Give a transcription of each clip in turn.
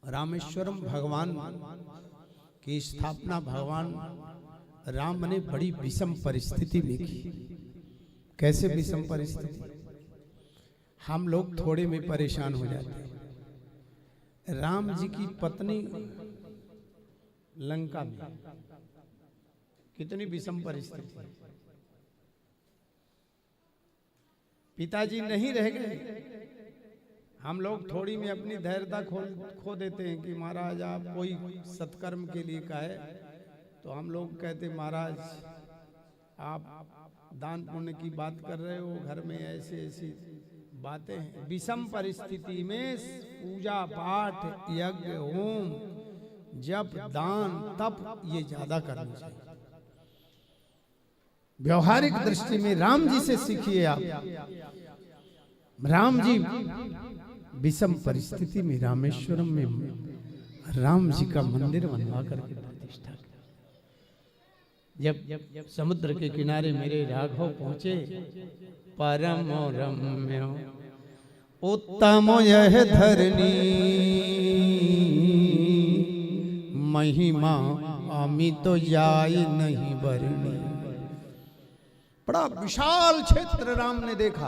रामेश्वरम भगवान की स्थापना भगवान राम ने बड़ी विषम परिस्थिति में की। कैसे विषम परिस्थिति? हम लोग थोड़े में परेशान हो जाते हैं। राम जी की पत्नी लंका में कितनी विषम परिस्थिति। पिताजी नहीं रह गए, हम लोग थोड़ी में अपनी धैर्यता खो देते हैं कि महाराज आप कोई सत्कर्म के लिए कहे तो हम लोग कहते महाराज आप दान पुण्य की बात कर रहे हो, घर में ऐसी ऐसी बातें हैं। विषम परिस्थिति में पूजा पाठ यज्ञ होम जप दान तप ये ज्यादा करना चाहिए। व्यवहारिक दृष्टि में राम जी से सीखिए आप। राम जी विषम परिस्थिति में रामेश्वरम में राम जी का मंदिर बनवा करके प्रतिष्ठा की। जब समुद्र के किनारे मेरे राघव पहुंचे, परम रम्य उत्तम यह धरनी, महिमा अमित तो जाय नहीं बरनी। बड़ा विशाल क्षेत्र राम ने देखा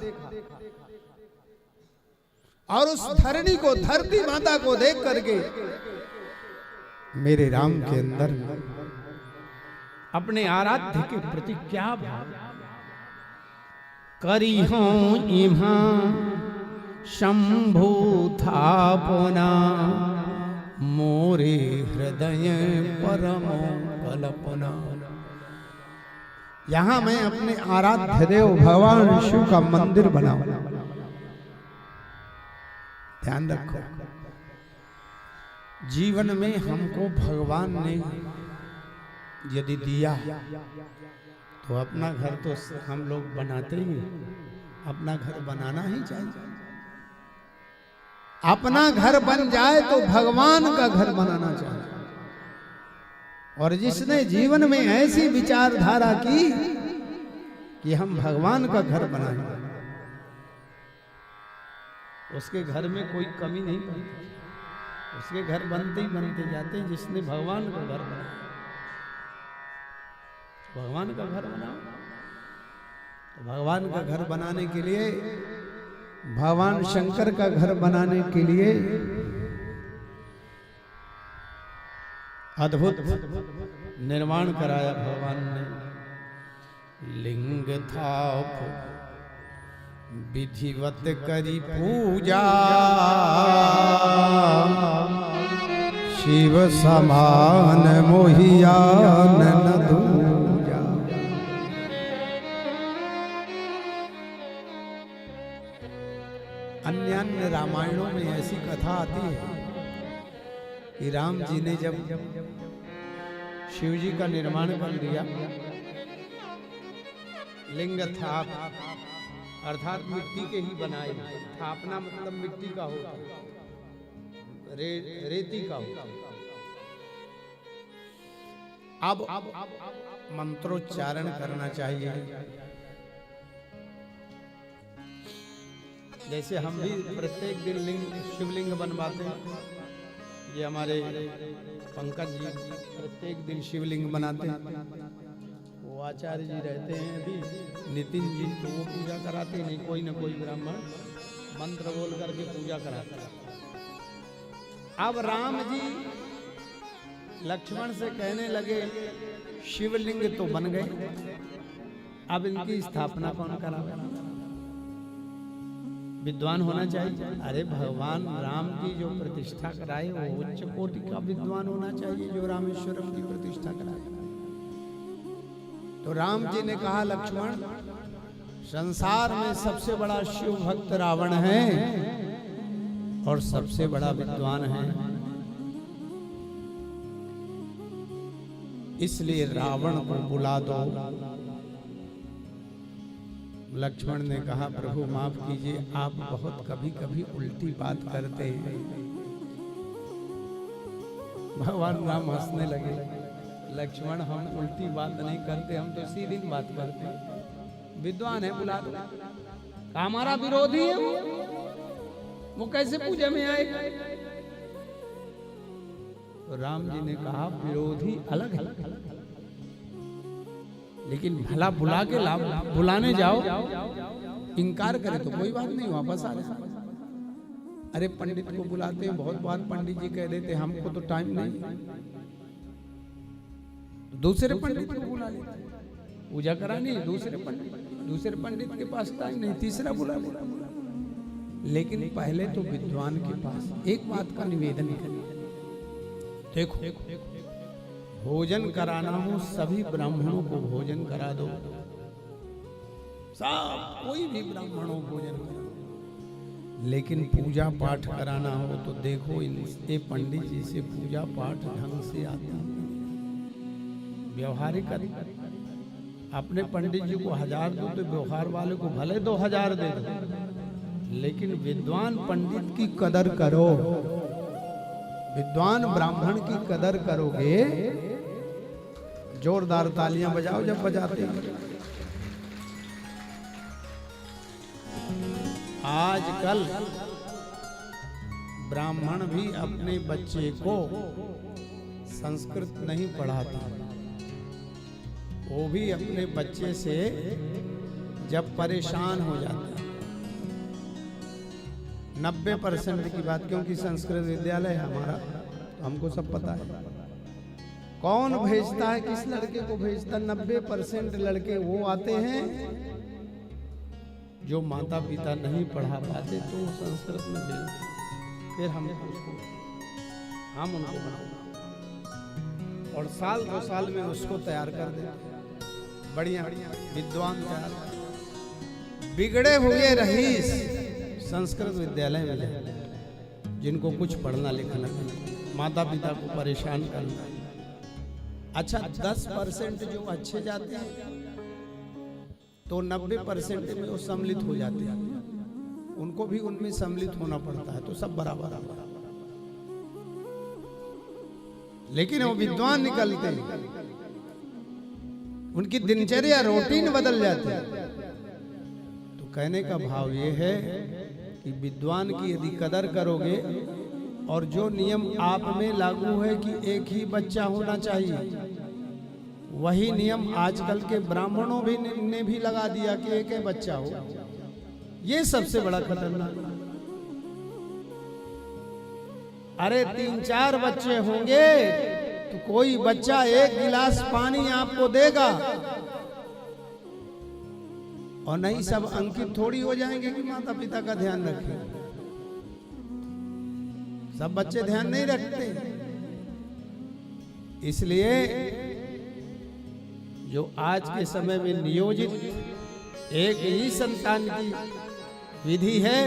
और उस धरणी को, धरती माता को देख करके मेरे राम के अंदर अपने आराध्य के प्रति क्या भाव। करी हूं इमा शंभु थापना, मोरे हृदय परमो कल्पना। यहां मैं अपने आराध्य देव भगवान शिव का मंदिर बनाऊं। ध्यान रखो, जीवन में हमको भगवान ने यदि दिया तो अपना घर तो हम लोग बनाते ही, अपना घर बनाना ही चाहिए। अपना घर बन जाए तो भगवान का घर बनाना चाहिए। और जिसने जीवन में ऐसी विचारधारा की कि हम भगवान का घर बनाएंगे, उसके घर में कोई कमी नहीं पड़ती, उसके घर बनते ही बनते जाते हैं। जिसने भगवान का घर बनाया, भगवान का घर बनाओ। तो भगवान का घर बनाने के लिए, भगवान शंकर का घर बनाने के लिए अद्भुत निर्माण कराया भगवान ने। लिंग था विधिवत करी पूजा, शिव समान मोहियान न दूजा। अन्य रामायणों में ऐसी कथा आती है कि राम जी ने जब शिव जी का निर्माण कर लिया, लिंग था अर्थात मिट्टी के ही बनाए, स्थापना मतलब मिट्टी का होता, रेती का होता। अब मंत्रोच्चारण करना चाहिए। जैसे हम भी प्रत्येक दिन शिवलिंग बनवाते हैं। ये हमारे पंकज जी प्रत्येक दिन शिवलिंग बनाते हैं। वो आचार्य जी रहते हैं अभी, नितिन जी, तो वो पूजा कराते नहीं, कोई न कोई ब्राह्मण मंत्र बोल करके पूजा कराता है। अब राम जी लक्ष्मण से कहने लगे शिवलिंग तो बन गए, अब इनकी स्थापना कौन करावे? विद्वान होना चाहिए। अरे भगवान राम की जो प्रतिष्ठा कराए वो उच्च कोटि का विद्वान होना चाहिए, जो रामेश्वरम की प्रतिष्ठा कराए। तो राम जी ने कहा लक्ष्मण, संसार में सबसे बड़ा शिव भक्त रावण है और सबसे बड़ा विद्वान है, इसलिए रावण को बुला दो। लक्ष्मण ने कहा प्रभु माफ कीजिए, आप बहुत कभी कभी उल्टी बात करते हैं। भगवान राम हंसने लगे। लक्ष्मण हम उल्टी बात नहीं करते, हम तो सीधी बात करते हैं। विद्वान है बुला दो। हमारा विरोधी है वो कैसे पूजा में आएगा? तो राम जी ने कहा विरोधी अलग है, लेकिन भला बुला के बुलाने जाओ, इनकार करे तो कोई बात नहीं, वापस आ जाए। अरे पंडित को बुलाते हैं, बहुत बार पंडित जी कह देते हमको तो टाइम नहीं, दूसरे पंडित को बुला लेते, पूजा करानी है दूसरे पंडित के पास टाइम नहीं, तीसरा बुला लेता। लेकिन पहले तो विद्वान के पास एक बात का निवेदन करिए, देखो भोजन कराना हो सभी ब्राह्मणों को भोजन करा दो, सब कोई भी ब्राह्मण हो भोजन करा, लेकिन पूजा पाठ कराना हो तो देखो इनसे पंडित जी से पूजा पाठ ढंग से आता, व्यवहारिक अपने पंडित जी को 1000 दो तो व्यवहार वाले को भले 2000 दे दो, लेकिन विद्वान पंडित की कदर करो, विद्वान ब्राह्मण की कदर करोगे। जोरदार तालियां बजाओ जब बजाते हैं। आजकल ब्राह्मण भी अपने बच्चे को संस्कृत नहीं पढ़ाता, वो भी अपने बच्चे से जब परेशान हो जाता है, 90% की बात, क्योंकि संस्कृत विद्यालय है हमारा तो हमको सब पता है कौन भेजता है, किस लड़के को भेजता। 90% लड़के वो आते हैं जो माता पिता नहीं पढ़ा पाते तो संस्कृत में भेजते, फिर हम उनको बनाते और साल 2 साल में उसको तैयार कर देते, बढ़िया विद्वान तैयार। बिगड़े हुए रईस संस्कृत विद्यालय में, जिनको कुछ पढ़ना लिखना नहीं, माता पिता को परेशान करना। अच्छा 10% जो अच्छे जाते हैं तो 90% में वो सम्मिलित हो जाते हैं, उनको भी उनमें सम्मिलित होना पड़ता है, तो सब बराबर। लेकिन वो विद्वान निकलते हैं, उनकी दिनचर्या रूटीन बदल जाती है। तो कहने का भाव ये है कि विद्वान की यदि कदर करोगे, और जो नियम आप में लागू है कि एक ही बच्चा होना चाहिए, वही नियम आजकल के ब्राह्मणों ने भी लगा दिया कि एक ही बच्चा हो, ये सबसे बड़ा खतरनाक। अरे 3-4 बच्चे होंगे तो कोई बच्चा 1 गिलास पानी आपको देगा, और नहीं सब अंकित थोड़ी हो जाएंगे कि माता पिता का ध्यान रखें। सब बच्चे ध्यान नहीं रखते, इसलिए जो आज के समय में नियोजित एक ही संतान की विधि है,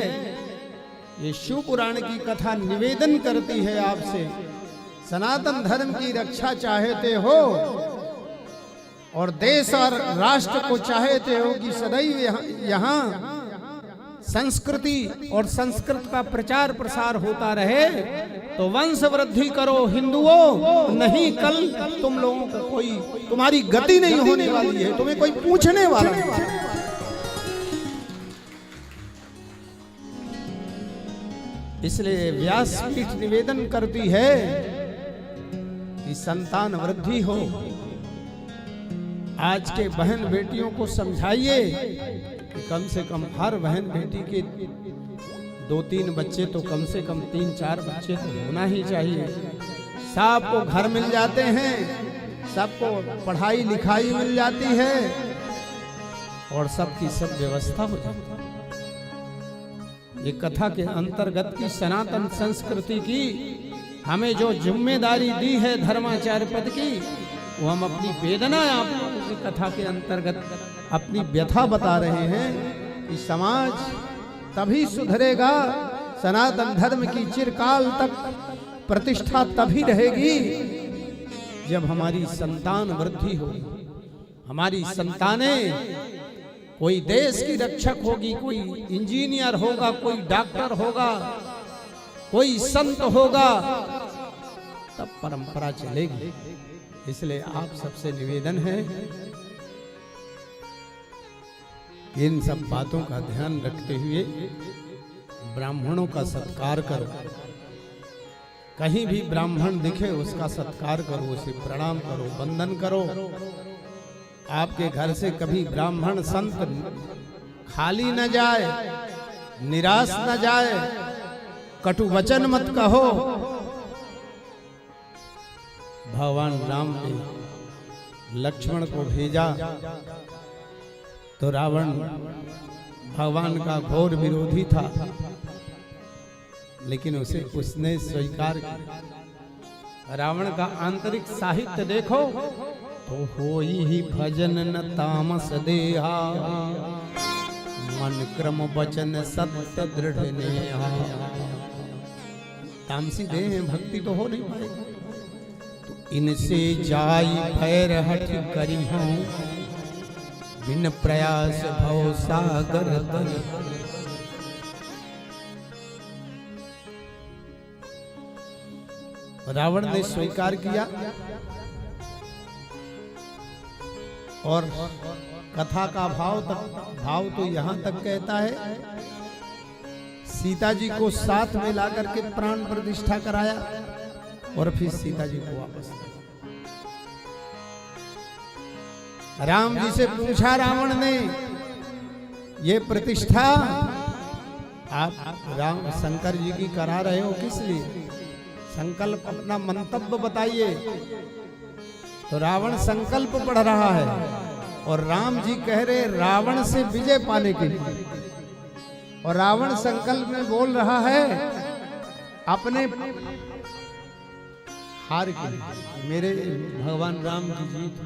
ये शिव पुराण की कथा निवेदन करती है आपसे, सनातन धर्म की रक्षा चाहते हो और देश और राष्ट्र को चाहते हो कि सदैव यहाँ संस्कृति और संस्कृत का प्रचार प्रसार होता रहे, तो वंश वृद्धि करो हिंदुओं, नहीं कल तुम लोगों को कोई तुम्हारी गति नहीं होने वाली है, तुम्हें कोई पूछने वाला नहीं। इसलिए व्यासपीठ निवेदन करती है कि संतान वृद्धि हो। आज के बहन बेटियों को समझाइए कि कम से कम हर बहन बेटी के 2-3 बच्चे तो कम से कम 3-4 बच्चे तो होना ही चाहिए। सबको घर मिल जाते हैं, सबको पढ़ाई लिखाई मिल जाती है और सबकी सब व्यवस्था हो जाती है। ये कथा के अंतर्गत की सनातन संस्कृति की हमें जो जिम्मेदारी दी है धर्माचार्य पद की, वो हम अपनी वेदना आपको कथा के अंतर्गत अपनी व्यथा बता रहे हैं कि समाज तभी सुधरेगा, सनातन धर्म की चिरकाल तक प्रतिष्ठा तभी रहेगी जब हमारी संतान वृद्धि होगी, हमारी संतानें कोई देश की रक्षक होगी, कोई इंजीनियर होगा, कोई डॉक्टर होगा, कोई संत होगा, तब परंपरा चलेगी। इसलिए आप सबसे निवेदन है इन सब बातों का ध्यान रखते हुए ब्राह्मणों का सत्कार करो। कहीं भी ब्राह्मण दिखे उसका सत्कार करो, उसे प्रणाम करो, वंदन करो। आपके घर से कभी ब्राह्मण संत खाली न जाए, निराश न जाए, कटु वचन मत कहो। भगवान राम ने लक्ष्मण को भेजा तो रावण भगवान का घोर विरोधी था, लेकिन उसने स्वीकार किया। रावण का आंतरिक साहित्य देखो तो होई ही भजन न तामस देहा, मन क्रम वचन सत्य दृढ़ नेहा। तामसी देह भक्ति तो हो नहीं पाएगी। तो इनसे जाई भैर हठ करी हूं, बिन प्रयास भव सागर तरी। रावण ने स्वीकार किया और कथा का भाव तो यहां तक कहता है, सीता जी को साथ में लाकर के प्राण प्रतिष्ठा कराया और फिर सीता जी को वापस राम जी से पूछा रावण ने, ये प्रतिष्ठा आप राम शंकर जी की करा रहे हो किस लिए? संकल्प, अपना मंतव्य बताइए। तो रावण संकल्प पढ़ रहा है और राम जी कह रहे रावण से विजय पाने के लिए। और रावण संकल्प में बोल रहा है अपने हार के लिए, मेरे भगवान राम की जीत,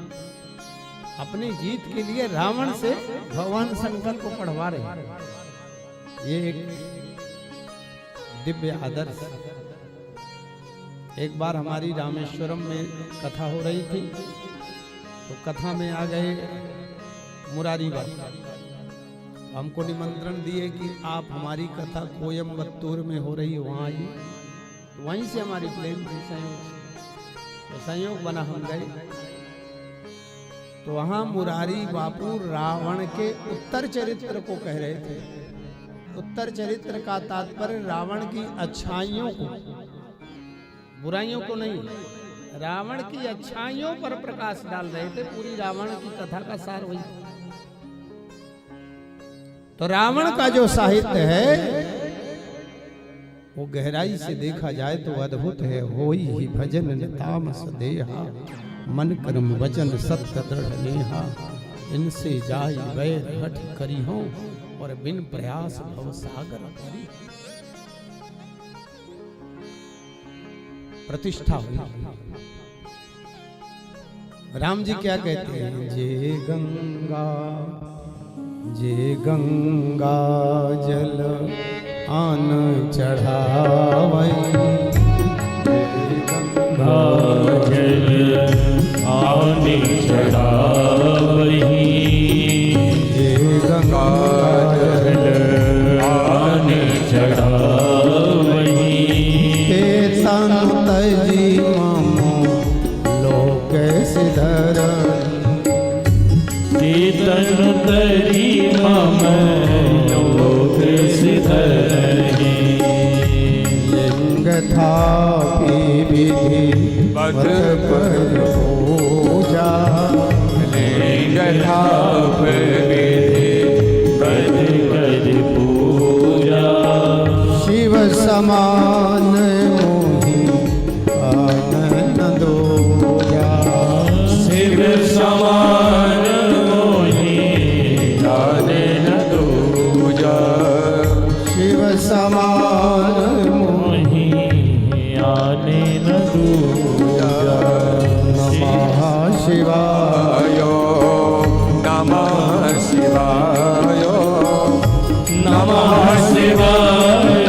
अपनी जीत के लिए रावण से भगवान संकल्प पढ़वा रहे हैं। ये एक दिव्य आदर्श। एक बार हमारी रामेश्वरम में कथा हो रही थी, तो कथा में आ गए मुरारी बाबा। हमको निमंत्रण दिए कि आप हमारी कथा कोयम्बतूर में हो रही है वहाँ आइए। तो वहीं से हमारी प्लेन थी, संयोग बना हम गए। तो वहाँ मुरारी बापू रावण के उत्तर चरित्र को कह रहे थे। उत्तर चरित्र का तात्पर्य रावण की अच्छाइयों को, बुराइयों को नहीं, रावण की अच्छाइयों पर प्रकाश डाल रहे थे। पूरी रावण की कथा का सार वही। तो रावण का जो साहित्य है वो गहराई से देखा जाए तो अद्भुत है। होई ही भजन तामस देहा, मन कर्म वचन सत्य दृढ़ नेहा। इनसे जाई वैर हठ करी हो, और बिन प्रयास भव सागर तरी। प्रतिष्ठा हुई। राम जी क्या कहते हैं? जे गंगा जल आन चढ़ावई, गंगा जल आन चढ़ावई, जे गंगा जल आन चढ़ावई। संत जी मामो लोक सिधर, चेतन तरी मम लोक सिधरहि। लिंग थापि विधि बध कर पूजा, लिंग थाप विधि बध कर पूजा। शिव समान मोहि आनन दूजा, शिव समान मोहि आनन दूजा। शिव समान मोहि आनन दूजा। नमः शिवाय, नमः शिवाय, नमः शिवाय,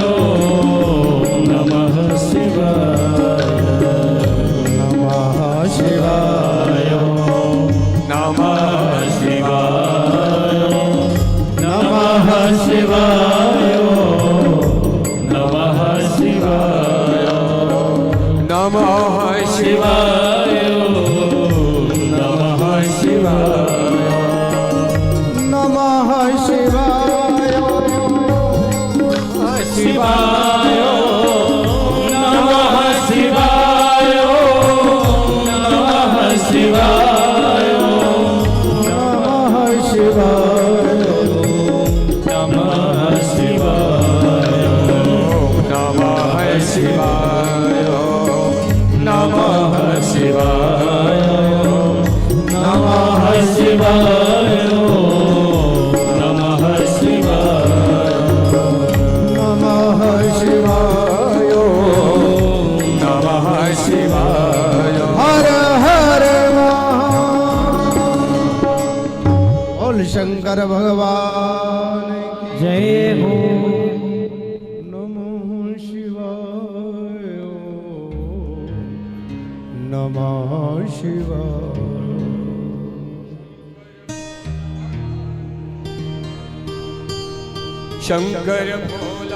नमः शिवाय, नमः शिवाय, नमः शिवाय, नमः शिवाय, नमः शिवाय, नमः शिवाय, नमः शिवाय, नमः शिवाय, शिवाय, नमः शिवाय। नमः शिवाय। शंकर भोला